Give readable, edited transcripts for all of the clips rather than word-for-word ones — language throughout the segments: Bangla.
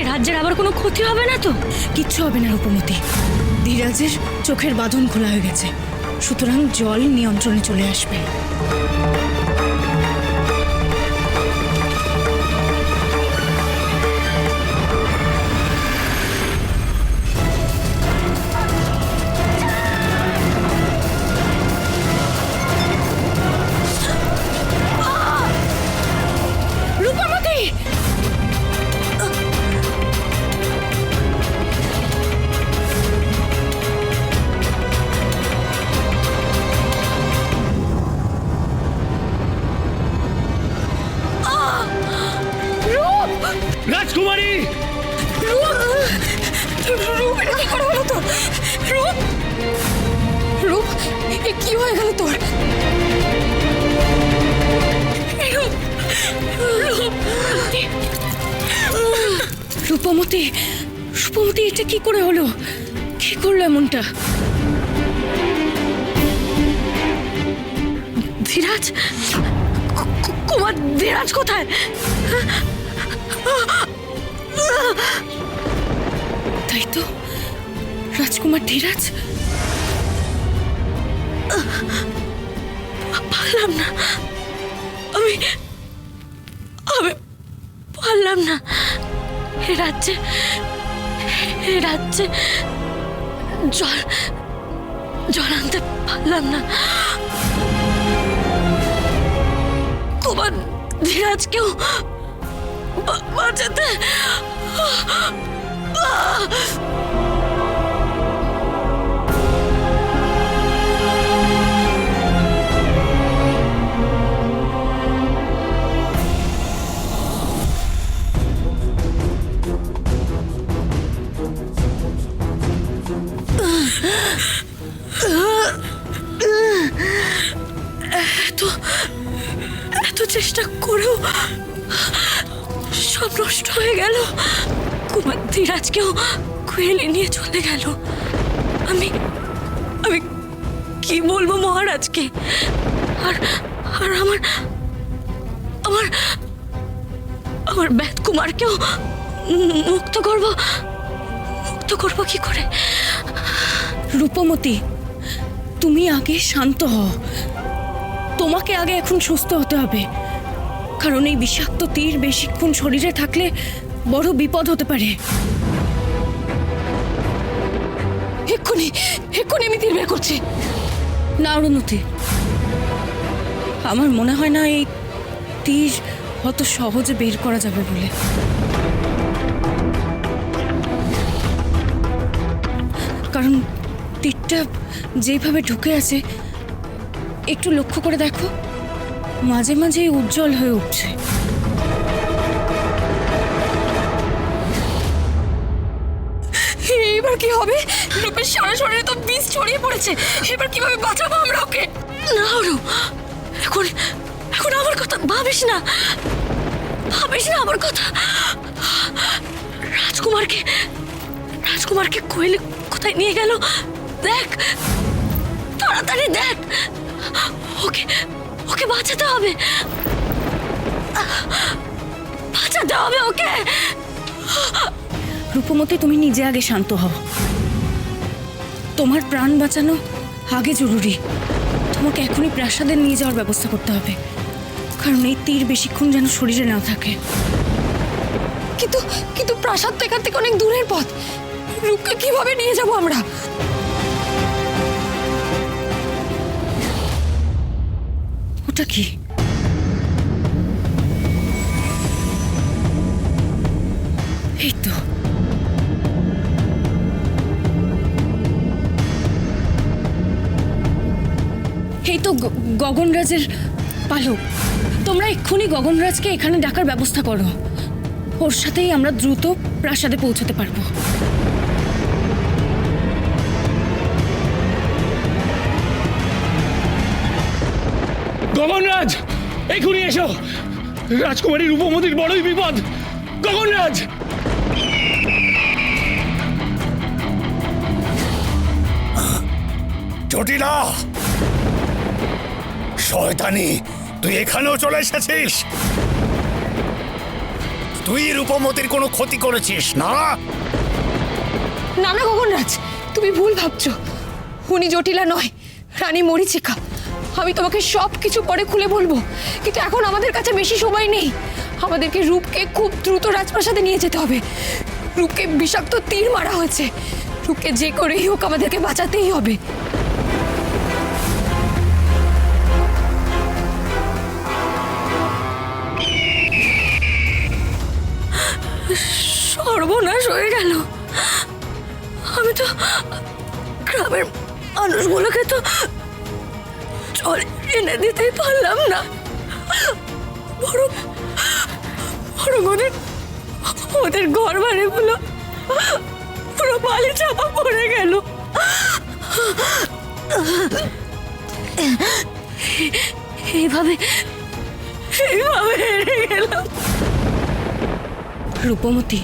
রাজ্যের আবার কোনো ক্ষতি হবে না তো? কিচ্ছু হবে না রূপমতি। ধীরাজের চোখের বাঁধন খোলা হয়ে গেছে, সুতরাং জল নিয়ন্ত্রণে চলে আসবে। রূপমতি! রাজকুমারী! রূপ, এটা কি করে হলো তোর? রূপ, রূপ, এ কি হয়ে গেল তোর? রূপ, রূপ, রূপমতি, রূপমতি, এটা কি করে হলো? কি করলো এমনটা? ধীরাজ, কুমার ধীরাজ কোথায়? তাই তো, রাজকুমার ধীরাজ। পারলাম না, আমি আমি পারলাম না। এ রাজ্যে জল জল আনতে পারলাম না। কুমার ধীরাজকেও বাঁচাতে এত চেষ্টা করেও সব নষ্ট হয়ে গেল। কুমার ধীরাজকেও কুয়েলে নিয়ে চলে গেল। আমি আমি কি বলবো মহারাজকে? আর আর আমার আমার আমার বেদ কুমারকেও মুক্ত করব কি করে? রূপমতি, তুমি আগে শান্ত হও। তোমাকে আগে এখন সুস্থ হতে হবে, কারণ এই বিষাক্ত তীর বেশিক্ষণ শরীরে থাকলে বড় বিপদ হতে পারে। এক্ষুনি আমি তীর বের করছি। না অরুণতি, আমার মনে হয় না এই তীর অত সহজে বের করা যাবে বলে। কারণ তীরটা যেভাবে ঢুকে আছে, একটু লক্ষ্য করে দেখো, মাঝে মাঝে উজ্জ্বল হয়ে উঠছে। এবার কি হবে? রূপের সারা শরীরে তো বিষ ছড়িয়ে পড়েছে। এবার কিভাবে বাঁচাবো আমরা ওকে? না অরু, এখন আমার কথা ভাবিস না আমার কথা। রাজকুমারকে কোয়েলে কোথায় নিয়ে গেল দেখ, তাড়াতাড়ি দেখ। ওকে বাঁচাতে হবে ওকে। রূপমতি, তুমি নিজে আগে শান্ত হও। তোমার প্রাণ বাঁচানো আগে জরুরি। তোমাকে এখনই প্রাসাদে নিয়ে যাওয়ার ব্যবস্থা করতে হবে, কারণ এই তীর বেশিক্ষণ যেন শরীরে না থাকে। কিন্তু প্রাসাদ তো এখান থেকে অনেক দূরের পথ। রূপকে কিভাবে নিয়ে যাব আমরা? ওটা কি? এই তো, গগনরাজের পালক। তোমরা এক্ষুনি গগনরাজকে এখানে ডাকার ব্যবস্থা করো। ওর সাথেই আমরা দ্রুত প্রাসাদে পৌঁছতে পারবো। গগনরাজ, এক্ষুনি এসো। রাজকুমারী রূপমতির বড়ই বিপদ। গগনরাজ! জটিলা, শয়তানি, তুই এখানেও চলে এসেছিস? তুই রূপমতির কোনো ক্ষতি করেছিস না? না না গগনরাজ, তুমি ভুল ভাবছো। উনি জটিলা নয়, রানী মরীচিকা। আমি তোমাকে সব কিছু পরে খুলে বলবো, কিন্তু এখন আমাদের কাছে বেশি সময় নেই। আমাদেরকে রূপকে খুব দ্রুত রাজপ্রাসাদে নিয়ে যেতে হবে। রূপকে বিষাক্ত তীর মারা হয়েছে। রূপকে যে করেই হোক আমাদেরকে বাঁচাতেই হবে। সর্বনাশ হয়ে গেল। আমি তো গ্রামের মানুষগুলোকে তো জল এনে দিতেই পারলাম না, বরং ওদের ঘর বাড়িগুলো পুরো বালি চাপা পড়ে গেল। এইভাবে হেরে গেলাম। রূপমতি,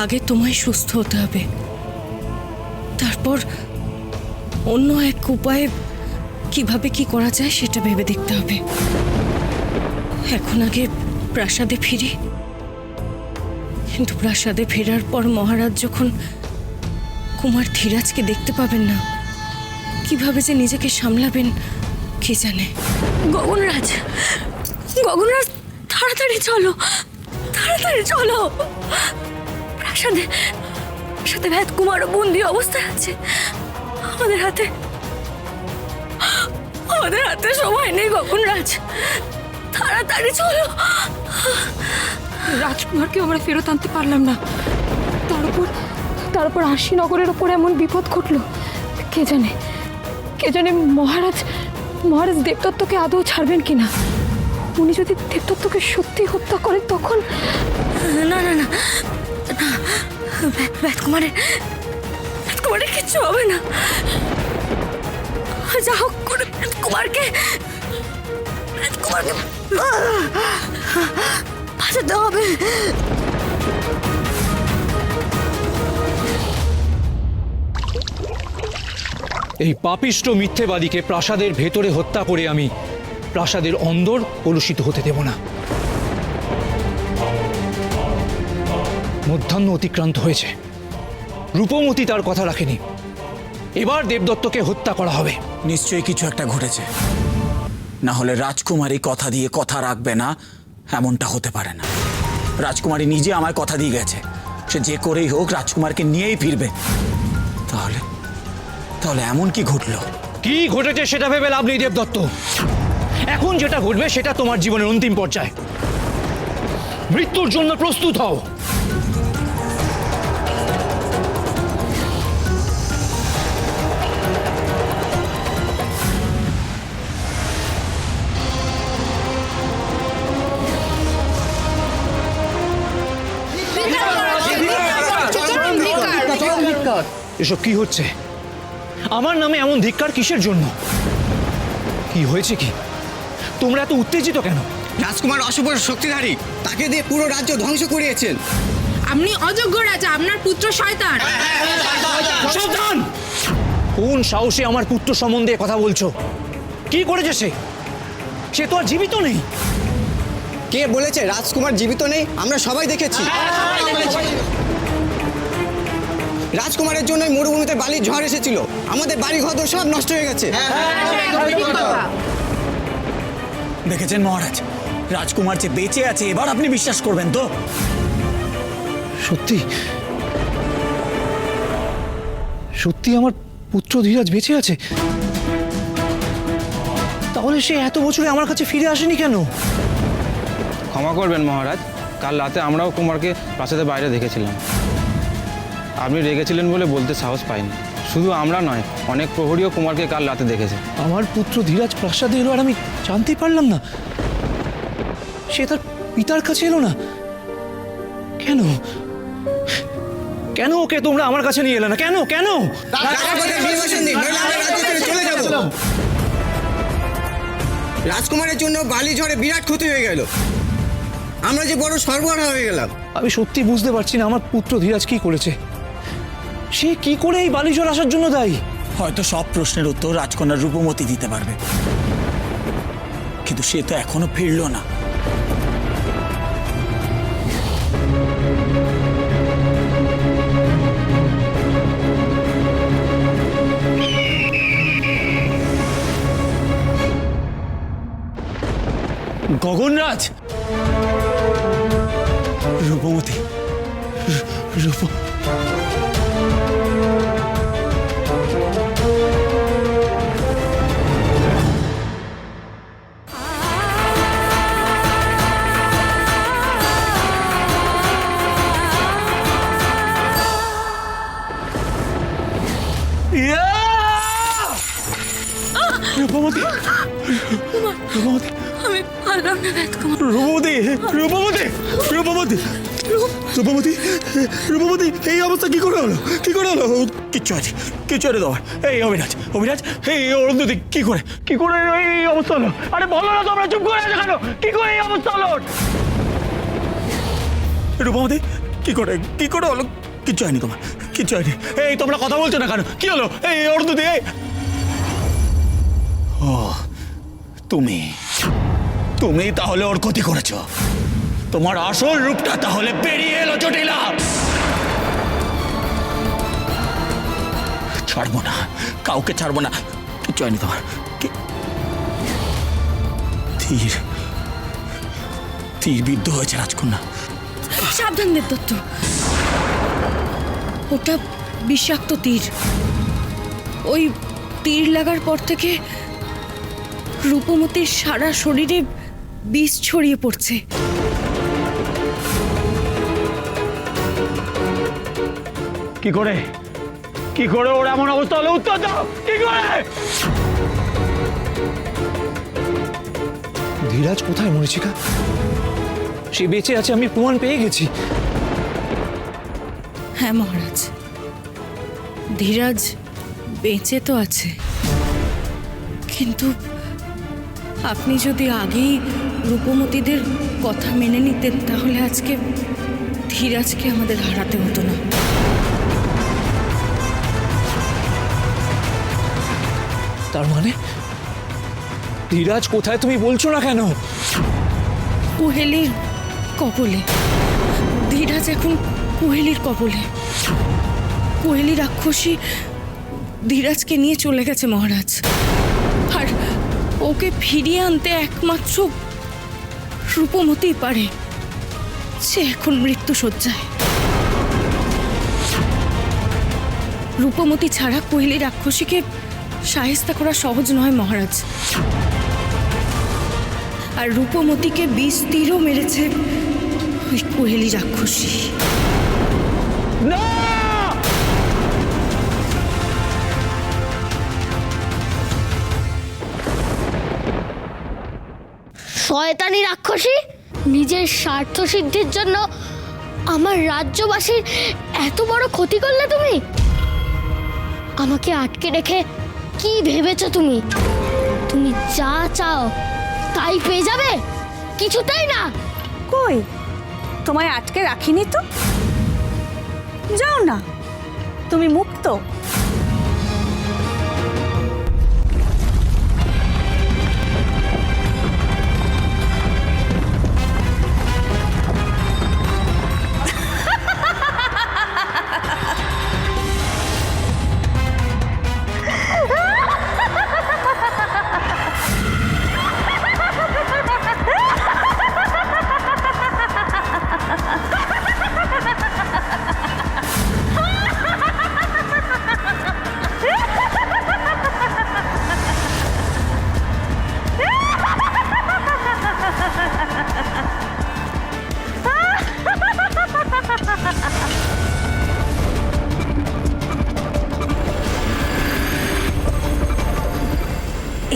আগে তোমায় সুস্থ হতে হবে, তারপর অন্য এক উপায়ে কিভাবে কি করা যায় সেটা ভেবে দেখতে হবে। এখন আগে প্রাসাদে ফিরি। কিন্তু প্রাসাদে ফেরার পর মহারাজ যখন কুমার ধীরাজকে দেখতে পাবেন না, কিভাবে যে নিজেকে সামলাবেন কে জানে। গগনরাজ, তাড়াতাড়ি চলো, তাড়াতাড়ি চলো। প্রাসাদে ভেদ কুমারও বন্দি অবস্থায় আছে। আমাদের হাতে সময় নেই গগনরাজ, তাড়াতাড়ি চলো। রাজকুমারকে আমরা ফেরত আনতে পারলাম না, তারপর আশিনগরের ওপর এমন বিপদ ঘটলো। কে জানে মহারাজ দেবদত্তকে আদৌ ছাড়বেন কিনা। উনি যদি দেবদত্তকে সত্যি হত্যা করেন তখন। না, ভেদ কুমারের কিচ্ছু হবে না। যা হোক করে ভেদ কুমারকে বাঁচাতে হবে। এই পাপিষ্ট মিথ্যেবাদীকে প্রাসাদের ভেতরে হত্যা করে আমি প্রাসাদের অন্দর কলুষিত হতে দেব না। মধ্যাহ্ন অতিক্রান্ত হয়েছে, রূপমতি তার কথা রাখেনি। এবার দেবদত্তকে হত্যা করা হবে। নিশ্চয়ই কিছু একটা ঘটেছে, না হলে রাজকুমারী কথা দিয়ে কথা রাখবে না, এমনটা হতে পারে না। রাজকুমারী নিজে আমায় কথা দিয়ে গেছে, সে যে করেই হোক রাজকুমারকে নিয়েই ফিরবে। তাহলে এমন কি ঘটলো? কি ঘটেছে সেটা ভেবে লাভ নেই দেবদত্ত। এখন যেটা ঘটবে সেটা তোমার জীবনের অন্তিম পর্যায়ে। মৃত্যুর জন্য প্রস্তুত হও। এসব কি হচ্ছে? আমার নামে এমন ধিক্কার কিসের জন্য? কি হয়েছে কি? তোমরা এত উত্তেজিত কেন? রাজকুমার অশুভ শক্তিধারী, তাকে দিয়ে পুরো রাজ্য ধ্বংস করিয়েছেন। আপনি অযোগ্য রাজা, আপনার পুত্র শয়তান। সাবধান! কোন সাহসে আমার পুত্র সম্বন্ধে কথা বলছো? কি করেছে সে? সে তো আর জীবিত নেই। কে বলেছে রাজকুমার জীবিত নেই? আমরা সবাই দেখেছি। রাজকুমারের জন্যই মরুভূমিতে বালির ঝড় এসেছিল। আমাদের বাড়ি ঘর সব নষ্ট হয়ে গেছে। দেখেছেন মহারাজ, রাজকুমার যে বেঁচে আছে, এবার আপনি বিশ্বাস করবেন তো? সত্যি সত্যি আমার পুত্র ধীরাজ বেঁচে আছে? তাহলে সে এত বছরে আমার কাছে ফিরে আসেনি কেন? ক্ষমা করবেন মহারাজ, কাল রাতে আমরাও কুমারকে প্রাসাদের বাইরে দেখেছিলাম। আপনি রেগেছিলেন বলে বলতে সাহস পাইনি। শুধু আমরা নয়, অনেক প্রহরীও কুমারকে কাল রাতে দেখেছে। আমার পুত্র ধীরাজ প্রাসাদে এলো আর আমি জানতেই পারলাম না। সে তার পিতার কাছে এলো না কেন? কেন ওকে তোমরা আমার কাছে নিয়ে এলে না? কেন কেন? রাজকুমারের জন্য বালি ঝড়ে বিরাট ক্ষতি হয়ে গেল। আমরা যে বড় সর্বহারা হয়ে গেলাম। আমি সত্যি বুঝতে পারছি না আমার পুত্র ধীরাজ কি করেছে। সে কি করে এই বালিঝড় আসার জন্য দায়ী? হয়তো সব প্রশ্নের উত্তর রাজকন্যার রূপমতি দিতে পারবে, কিন্তু সে তো এখনো ফিরল না। গগনরাজ, রূপমতি, রূপ রূপমতি, রূপমতি, আমি পারলাম না রাজকুমার। রূপমতি, রূপমতি, রূপমতি, রূপমতি, রূপমতি, এই অবস্থা কি করে হলো? কি করে হলো? কিচ্ছু আছে, কিচ্ছু আছে তোমার। এই অবিরাজ, অবিরাজ, এই অরুন্ধতি, কি করে এই অবস্থা হলো? আরে বলো না, তোমরা চুপ করে আছো কেন? কি করে এই অবস্থা হলো? রূপমতি, কি করে হলো? কিচ্ছু হয়নি তোমার, কিচ্ছু হয়নি। এই তোমরা কথা বলছো না কেন? কি হলো? এই অরুন্ধতি, এই ও তুমি তাহলে ওর ক্ষতি করেছ। তোমার আসল রূপটা তাহলে বেরিয়ে এলো জটিলা। ছাড়বো না, কাউকে ছাড়বো না। কিচ্ছু হয়নি তোমার। তীর বিদ্ধ হয়েছে রাজকন্যা। সাবধান দেবদত্ত, ওটা বিষাক্ত তীর। ওই তীর লাগার পর থেকে রূপমতির সারা শরীরে বিষ ছড়িয়ে পড়ছে। কি করে ওর এমন অবস্থা হলো? উত্তর দাও, কি করে? ধীরাজ কোথায় মরীচিকা? সে বেঁচে আছে, আমি প্রমাণ পেয়ে গেছি। হ্যাঁ মহারাজ, ধীরাজ বেঁচে তো আছে, কিন্তু আপনি যদি আগেই রূপমতীদের কথা মেনে নিতেন তাহলে আজকে ধীরাজকে আমাদের হারাতে হতো না। তার মানে ধীরাজ কোথায় তুমি বলছো না কেন? কুহেলির কবলে। ধীরাজ এখন কুহেলির কবলে। কুহেলি রাক্ষসী ধীরাজকে নিয়ে চলে গেছে মহারাজ, আর ওকে ফিরিয়ে আনতে একমাত্র রূপমতি পারে। সে এখন মৃত্যুশয্যায়। রূপমতি ছাড়া কুহেলি রাক্ষসীকে শায়েস্তা করা সহজ নয় মহারাজ। আর রূপমতিকে বিষ তীরও মেরেছে ওই কুহেলি রাক্ষসী। শয়তানি রাক্ষসী, নিজের স্বার্থ সিদ্ধির জন্য আমার রাজ্যবাসীর এত বড় ক্ষতি করলে তুমি। আমাকে আটকে রেখে কি ভেবেছো তুমি? তুমি যা চাও তাই পেয়ে যাবে? কিছুতেই না। কই, তোমায় আটকে রাখিনি তো। যাও না, তুমি মুক্ত।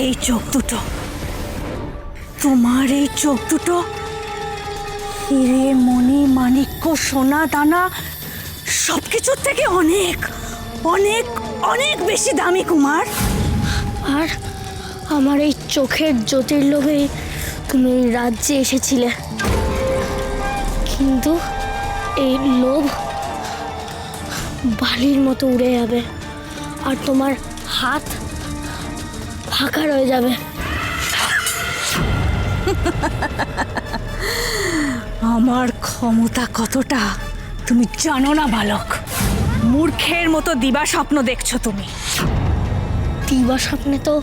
এই চোখ দুটো, তোমার এই চোখ দুটো হিরে মণি মাণিক্য সোনা দানা সবকিছুর থেকে অনেক অনেক অনেক বেশি দামি কুমার। আর আমার এই চোখের জ্যোতির লোভে তুমি এই রাজ্যে এসেছিলে, কিন্তু এই লোভ বালির মতো উড়ে যাবে আর তোমার হাত ফাঁকা রয়ে যাবে। আমার ক্ষমতা কতটা তুমি জানো না বালক। মূর্খের মতো দিবা স্বপ্ন দেখছো তুমি। দিবা স্বপ্নে তো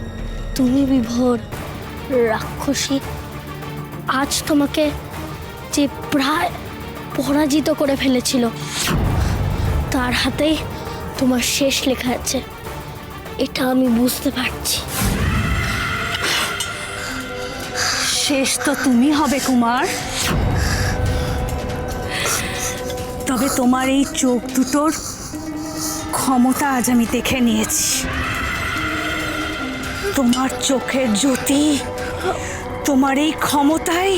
তুমি বিভোর রাক্ষসী, আজ তোমাকে যে প্রায় পরাজিত করে ফেলেছিল তার হাতেই তোমার শেষ লেখা আছে, এটা আমি বুঝতে পারছি। শেষ তো তুমি হবে কুমার, তবে তোমার এই চোখ দুটোর ক্ষমতা আজ আমি দেখে নিয়েছি। তোমার চোখের জ্যোতি, তোমার এই ক্ষমতাই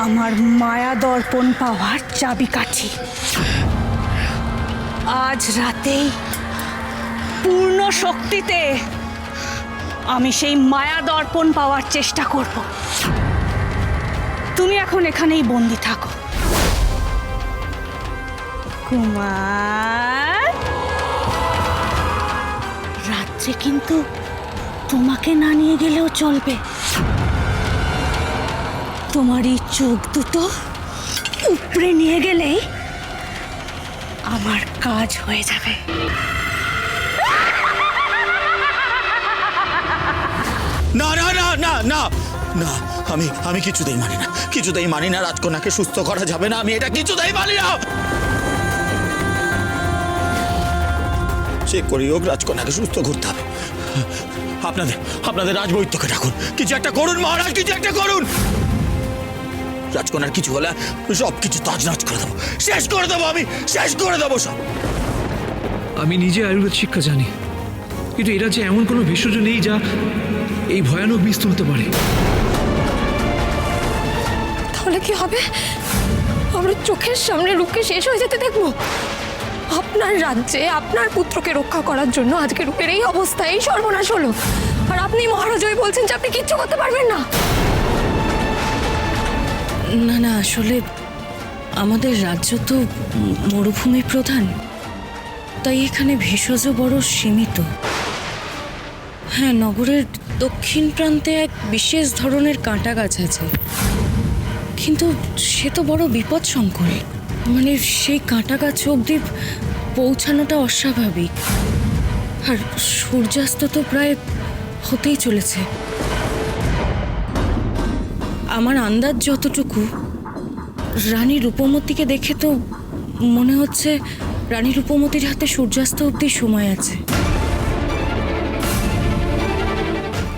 আমার মায়া দর্পণ পাওয়ার চাবিকাঠি। আজ রাতেই পূর্ণ শক্তিতে আমি সেই মায়া দর্পণ পাওয়ার চেষ্টা করব। তুমি এখন এখানেই বন্দি থাকো কুমার। রাত্রে কিন্তু তোমাকে না নিয়ে গেলেও চলবে। তোমার এই চোখ দুটো উপরে নিয়ে গেলেই আমার কাজ হয়ে যাবে। না না না না না না, আমি কিছুতেই মানি না, কিছুতেই মানি না। রাজকন্যাকে সুস্থ করা যাবে না, আমি এটা কিছুতেই মানি না। সে করেই হোক রাজকন্যাকে সুস্থ করতে হবে। আপনাদের রাজবৈদ্যকে ডাকুন, কিছু একটা করুন মহারাজ, কিছু একটা করুন। রাজকন্যার কিছু হলে সব কিছু তছনছ করে দেবো, শেষ করে দেবো, আমি শেষ করে দেবো সব। আমি নিজে আয়ুর্বেদ শিক্ষা জানি, কিন্তু এরা যে এমন কোনো ভেষজ নেই যা এই ভয়ানক বিষ তুলতে পারে। তাহলে কি হবে? আমরা চোখের সামনে রূপকে শেষ হয়ে যেতে দেখবো? আপনার রাজ্যে আপনার পুত্রকে রক্ষা করার জন্য আজকে রূপের এই অবস্থা, এই সর্বনাশ হলো, আর আপনি মহারাজ হয়ে বলছেন যে আপনি কিচ্ছু করতে পারবেন না। না না, আসলে আমাদের রাজ্য তো মরুভূমি প্রধান, তাই এখানে ভেষজ বড় সীমিত। হ্যাঁ, নগরের দক্ষিণ প্রান্তে এক বিশেষ ধরনের কাঁটা গাছ আছে, কিন্তু সে তো বড় বিপদসংকুল। মানে সেই কাঁটা গাছ অবধি পৌঁছানোটা অস্বাভাবিক। আর সূর্যাস্ত তো প্রায় হতেই চলেছে। আমার আন্দাজ যতটুকু, রানী রূপমতীকে দেখে তো মনে হচ্ছে রানী রূপমতীর হাতে সূর্যাস্ত অবধি সময় আছে।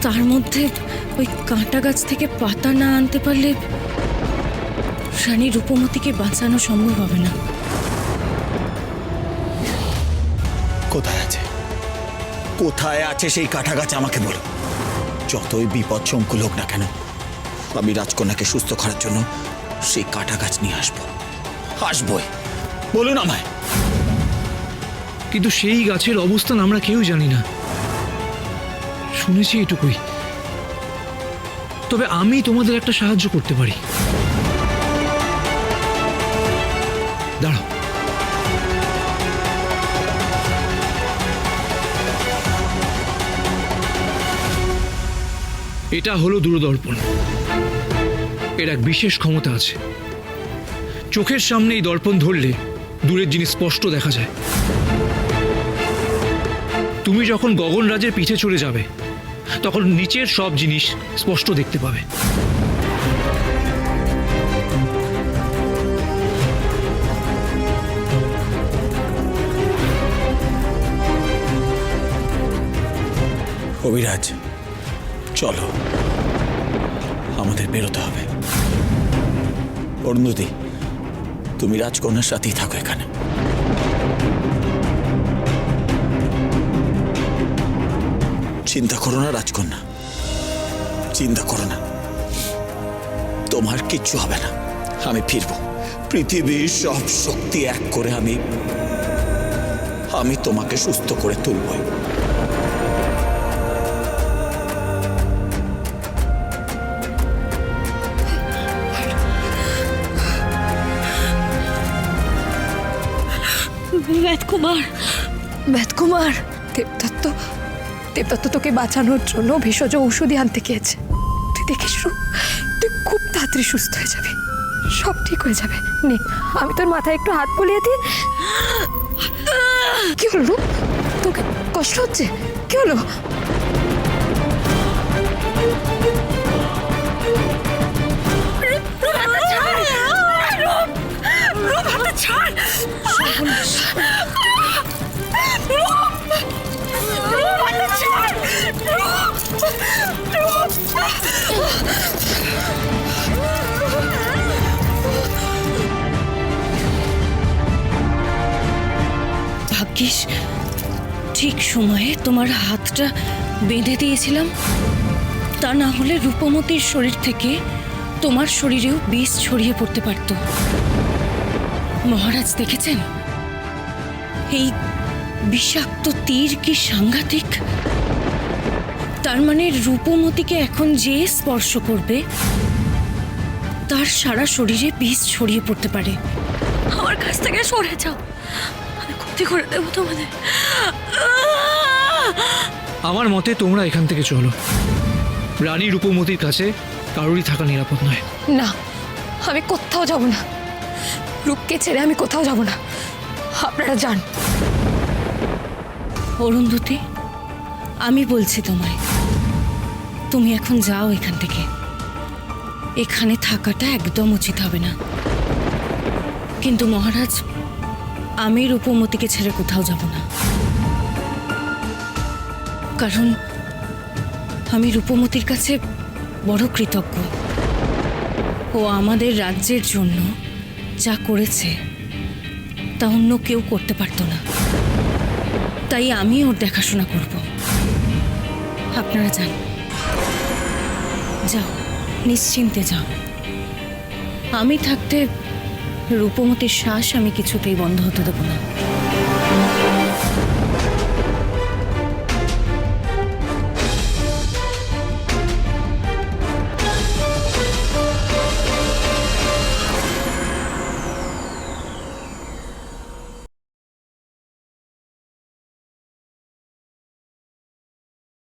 তার মধ্যে ওই কাঁটা গাছ থেকে পাতা না আনতে পারলে রানী রূপমতীকে বাঁচানো সম্ভব হবে না। কোথায় আছে, কোথায় আছে সেই কাঁটা গাছ আমাকে বলো। যতই বিপদ সংকুল হোক না কেন, আমি রাজকন্যাকে সুস্থ করার জন্য সেই কাঁটা গাছ নিয়ে আসবই। বলুন আমায়। কিন্তু সেই গাছের অবস্থান আমরা কেউ জানি না, শুনেছি এটুকুই। তবে আমি তোমাদের একটা সাহায্য করতে পারি। দাঁড়াও, এটা হলো দূরদর্পণ। এর এক বিশেষ ক্ষমতা আছে। চোখের সামনে এই দর্পণ ধরলে দূরের জিনিস স্পষ্ট দেখা যায়। তুমি যখন গগনরাজের পিঠে চড়ে যাবে, তখন নিচের সব জিনিস স্পষ্ট দেখতে পাবে। অভিরাজ, চলো, আমাদের বেরোতে হবে। অরুন্ধতী, তুমি রাজকন্যার সাথেই থাকো এখানে। চিন্তা করো না রাজকন্যা, চিন্তা করো না, তোমার কিচ্ছু হবে না। আমি ফিরবো, পৃথিবীর সব শক্তি এক করে আমি তোমাকে সুস্থ করে তুলবই। বেদকুমার, দেবদত্ত তোকে বাঁচানোর জন্য ভেষজ ঔষধি আনতে গিয়েছে। তুই দেখিস রূপ, তুই খুব তাড়াতাড়ি সুস্থ হয়ে যাবে, সব ঠিক হয়ে যাবে। নে, আমি তোর মাথায় একটু হাত বুলিয়ে দিই। কি হলো রূপ, তোকে কষ্ট হচ্ছে? কি হলো? ছাড়। রূপ, ছাড়। রূপ। ভাগ্যিস ঠিক সময়ে তোমার হাতটা বেঁধে দিয়েছিলাম, তা না হলে রূপমতির শরীর থেকে তোমার শরীরেও বিষ ছড়িয়ে পড়তে পারত। মহারাজ দেখেছেন এই বিষাক্ত তীর কি সাংঘাতিক। তার মানে রূপমতিকে এখন যে স্পর্শ করবে তার সারা শরীরে বিষ ছড়িয়ে পড়তে পারে। আমার কাছ থেকে সরে যাও, আমি ক্ষতি করে দেবো তোমাদের। আমার মতে তোমরা এখান থেকে চলো। রানী রূপমতির কাছে কারোরই থাকা নিরাপদ নয়। না, আমি কোথাও যাব না। রূপকে ছেড়ে আমি কোথাও যাব না, আপনারা যান। অরুন্ধতী, আমি বলছি তোমায়, তুমি এখন যাও এখান থেকে। এখানে থাকাটা একদম উচিত হবে না। কিন্তু মহারাজ, আমি রূপমতিকে ছেড়ে কোথাও যাব না, কারণ আমি রূপমতির কাছে বড় কৃতজ্ঞ। ও আমাদের রাজ্যের জন্য যা করেছে তা অন্য কেউ করতে পারত না, তাই আমি ওর দেখাশোনা করব। আপনারা যান, যাও, নিশ্চিন্তে যাও। আমি থাকতে রূপমতির শ্বাস আমি কিছুতেই বন্ধ হতে দেব না।